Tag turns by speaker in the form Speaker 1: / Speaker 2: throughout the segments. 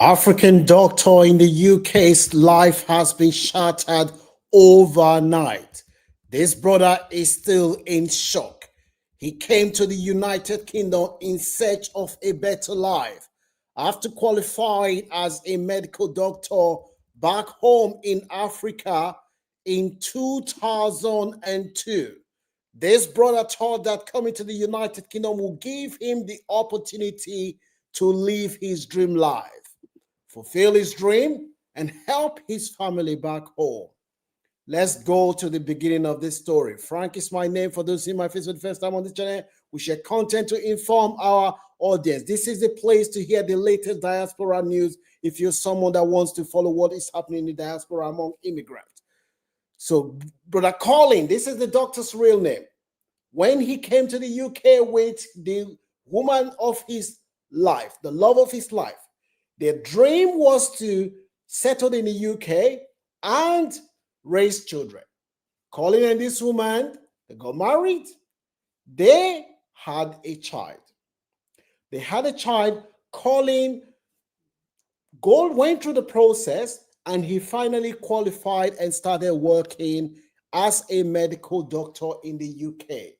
Speaker 1: African doctor in the UK's life has been shattered overnight. This brother is still in shock. He came to the United Kingdom in search of a better life. After qualifying as a medical doctor back home in Africa in 2002, this brother thought that coming to the United Kingdom will give him the opportunity to live his dream life, fulfill his dream, and help his family back home. Let's go to the beginning of this story. Frank is my name. For those seeing my face for the first time on this channel, we share content to inform our audience. This is the place to hear the latest diaspora news if you're someone that wants to follow what is happening in the diaspora among immigrants. So, Brother Colin, this is the doctor's real name. When he came to the UK with the woman of his life, the love of his life, their dream was to settle in the UK and raise children. Colin and this woman, they got married. They had a child. They had a child. Colin went through the process and he finally qualified and started working as a medical doctor in the UK.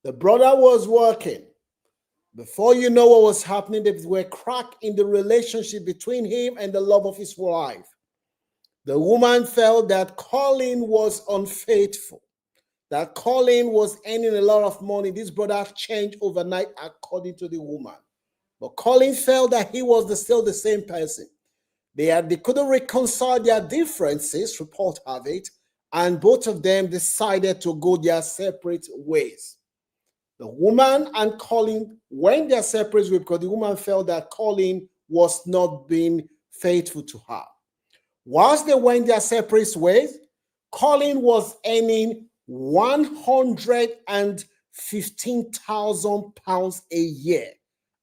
Speaker 1: The brother was working. Before you know what was happening, there were cracks in the relationship between him and the love of his wife. The woman felt that Colin was unfaithful, that Colin was earning a lot of money. This brother changed overnight according to the woman. But Colin felt that he was still the same person. They couldn't reconcile their differences, report have it, and both of them decided to go their separate ways. The woman and Colin went their separate ways because the woman felt that Colin was not being faithful to her. Whilst they went their separate ways, Colin was earning £115,000 a year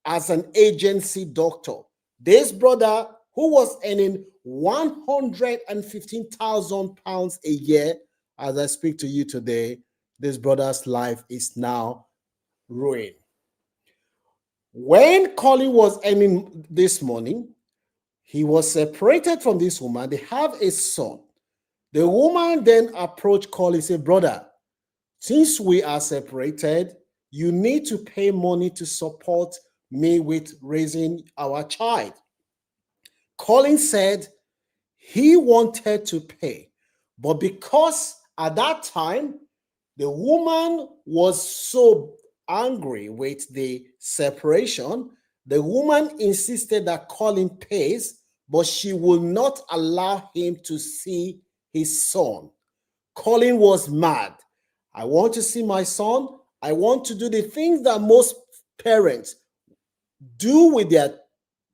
Speaker 1: as an agency doctor. This brother, who was earning £115,000 a year, as I speak to you today, this brother's life is now ruined. When Colin was earning this money, he was separated from this woman. They have a son. The woman then approached Colin and said, brother, since we are separated, you need to pay money to support me with raising our child. Colin said he wanted to pay, but because at that time, the woman was so angry with the separation, the woman insisted that Colin pays, but she will not allow him to see his son. Colin was mad. I want to see my son. I want to do the things that most parents do with their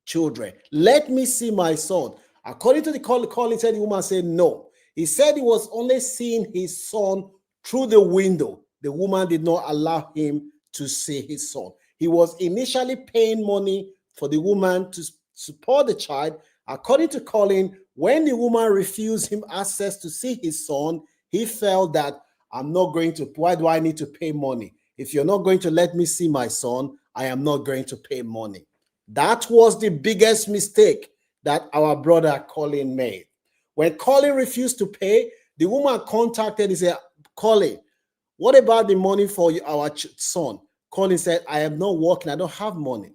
Speaker 1: children. Let me see my son. According to the Colin said, the woman said no. He said he was only seeing his son through the window. The woman did not allow him to see his son. He was initially paying money for the woman to support the child. According to Colin, when the woman refused him access to see his son, he felt that why do I need to pay money? If you're not going to let me see my son, I am not going to pay money. That was the biggest mistake that our brother Colin made. When Colin refused to pay, the woman contacted and said, Colin, what about the money for our son? Colin said, I am not working. I don't have money.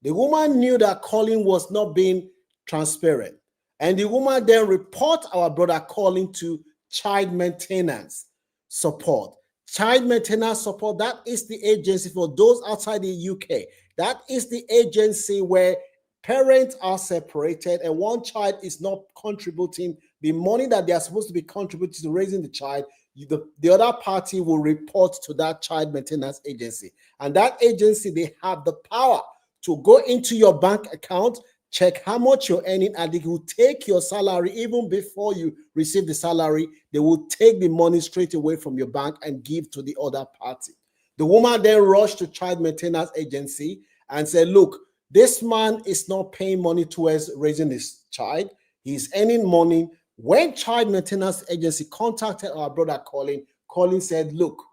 Speaker 1: The woman knew that Colin was not being transparent. And the woman then reported our brother Colin to child maintenance support. Child maintenance support, that is the agency for those outside the UK. That is the agency where parents are separated and one child is not contributing the money that they are supposed to be contributing to raising the child. The other party will report to that child maintenance agency. And that agency, they have the power to go into your bank account, check how much you're earning, and they will take your salary even before you receive the salary. They will take the money straight away from your bank and give to the other party. The woman then rushed to child maintenance agency and said, look, this man is not paying money towards raising this child. He's earning money. When child maintenance agency contacted our brother Colin, Colin said, look,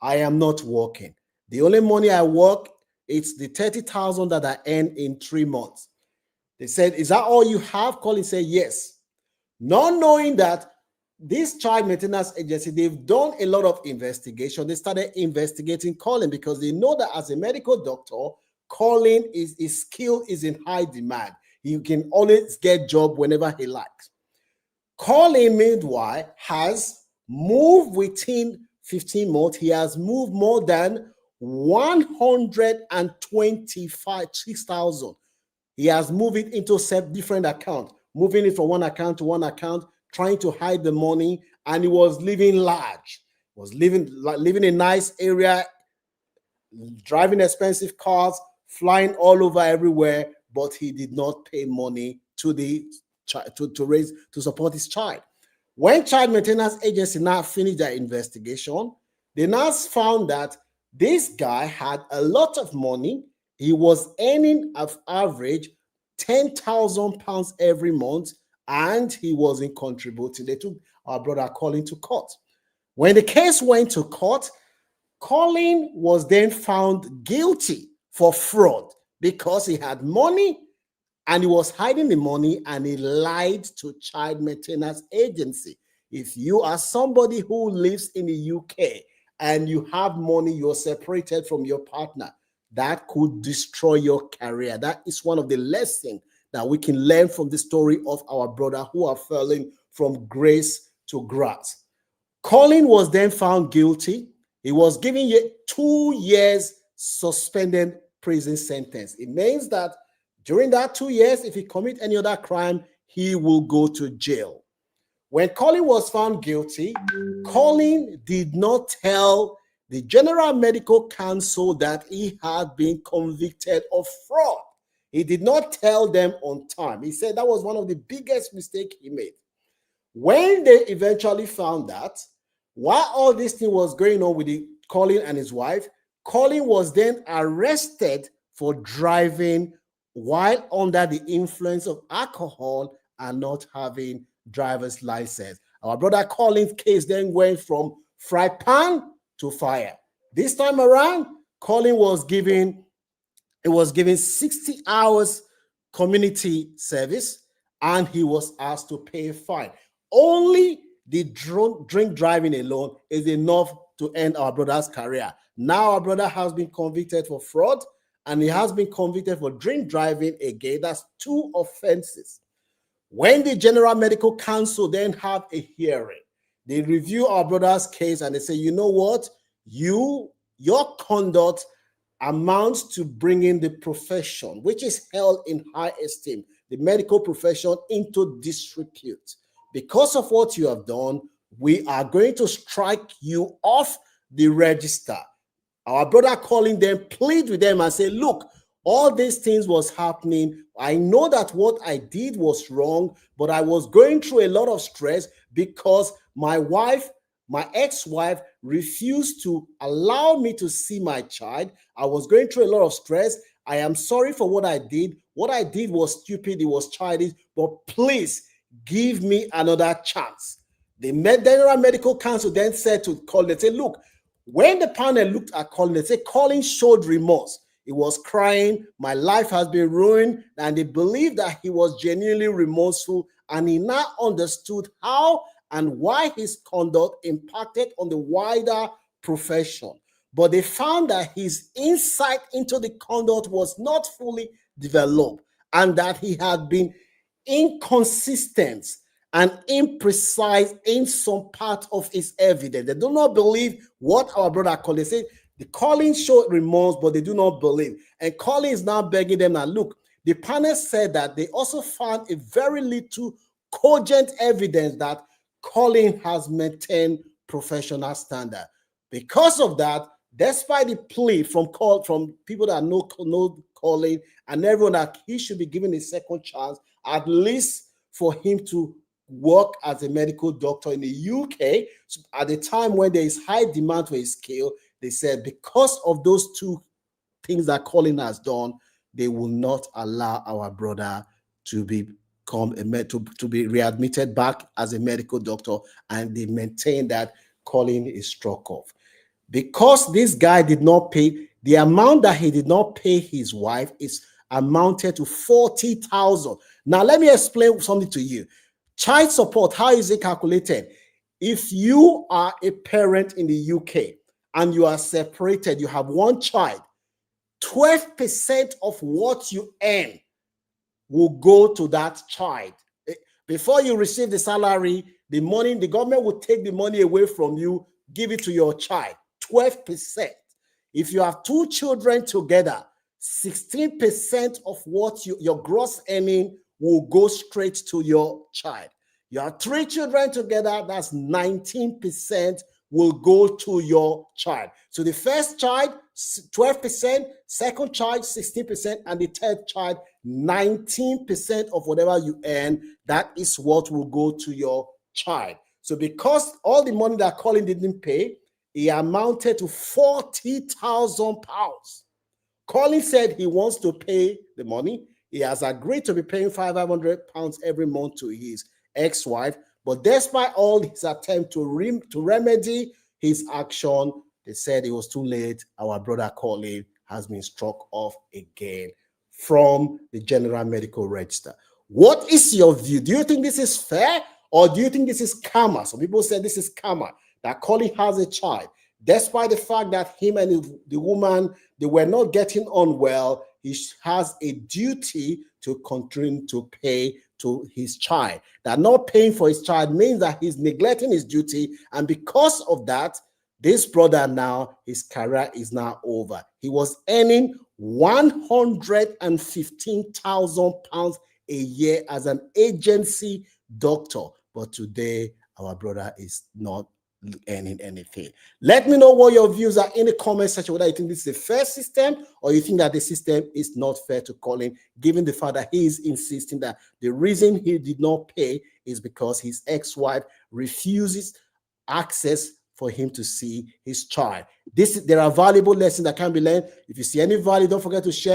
Speaker 1: I am not working. The only money I work, it's the 30,000 that I earn in 3 months. They said, is that all you have? Colin said, yes. Not knowing that this child maintenance agency, they've done a lot of investigation. They started investigating Colin because they know that as a medical doctor, Colin his skill is in high demand. He can always get job whenever he likes. Colin, meanwhile, has moved within 15 months. He has moved more than 125,000. He has moved it into different accounts, moving it from one account to one account, trying to hide the money, and he was living large. He was living in a nice area, driving expensive cars, flying all over everywhere, but he did not pay money to the to support his child. When child maintenance agency now finished their investigation, they now found that this guy had a lot of money. He was earning an average £10,000 every month, and he wasn't contributing. They took our brother Colin to court. When the case went to court, Colin was then found guilty for fraud because he had money and he was hiding the money and he lied to child maintenance agency. If you are somebody who lives in the UK and you have money, you're separated from your partner, that could destroy your career. That is one of the lessons that we can learn from the story of our brother who are falling from grace to grass. Colin was then found guilty. He was given 2 years suspended prison sentence. It means that during that 2 years, if he commits any other crime, he will go to jail. When Colin was found guilty, Colin did not tell the General Medical Council that he had been convicted of fraud. He did not tell them on time. He said that was one of the biggest mistakes he made. When they eventually found that, while all this thing was going on with Colin and his wife, Colin was then arrested for driving while under the influence of alcohol and not having driver's license. Our brother Colin's case then went from fry pan to fire. This time around, Colin was given 60 hours community service, and he was asked to pay a fine. Only the drink driving alone is enough to end our brother's career. Now our brother has been convicted for fraud, and he has been convicted for drink driving again. That's 2 offenses. When the General Medical Council then have a hearing, they review our brother's case and they say, you know what? Your conduct amounts to bringing the profession, which is held in high esteem, the medical profession, into disrepute. Because of what you have done, we are going to strike you off the register. Our brother Colin then plead with them and say, look, all these things was happening. I know that what I did was wrong, but I was going through a lot of stress because my ex-wife refused to allow me to see my child. I was going through a lot of stress. I am sorry for what I did. What I did was stupid. It was childish, but please give me another chance. The General Medical Council then said to Colin, they said, look, when the panel looked at Colin, they said Colin showed remorse. He was crying, my life has been ruined, and they believed that he was genuinely remorseful, and he now understood how and why his conduct impacted on the wider profession. But they found that his insight into the conduct was not fully developed, and that he had been inconsistent and imprecise in some part of his evidence. They do not believe what our brother Colin said. The Colin showed remorse, but they do not believe. And Colin is now begging them now, look, the panel said that they also found a very little cogent evidence that Colin has maintained professional standard. Because of that, despite the plea from people that know Colin and everyone that he should be given a second chance, at least for him to work as a medical doctor in the UK, so at the time when there is high demand for his skill, they said because of those 2 things that Colin has done, they will not allow our brother to be readmitted back as a medical doctor, and they maintain that Colin is struck off. Because this guy did not pay, the amount that he did not pay his wife is amounted to 40,000. Now, let me explain something to you. Child support, how is it calculated? If you are a parent in the UK and you are separated, you have one child, 12% of what you earn will go to that child. Before you receive the salary, the money, the government will take the money away from you, give it to your child. 12%. If you have two children together, 16% of what your gross earning will go straight to your child. You have three children together, that's 19% will go to your child. So the first child, 12%, second child, 16%, and the third child, 19% of whatever you earn, that is what will go to your child. So because all the money that Colin didn't pay, it amounted to 40,000 pounds. Colin said he wants to pay the money. He has agreed to be paying 500 pounds every month to his ex-wife, but despite all his attempt to remedy his action, they said it was too late. Our brother Colin has been struck off again from the General Medical Register. What is your view? Do you think this is fair, or do you think this is karma? Some people say this is karma, that Colin has a child. Despite the fact that him and the woman, they were not getting on well, he has a duty to continue to pay to his child. That not paying for his child means that he's neglecting his duty, and because of that, this brother now, his career is now over. He was earning 115,000 pounds a year as an agency doctor, but today our brother is not earning anything. Let me know what your views are in the comment section, whether you think this is a fair system or you think that the system is not fair to Colin, given the fact that he is insisting that the reason he did not pay is because his ex-wife refuses access for him to see his child. There are valuable lessons that can be learned. If you see any value, don't forget to share.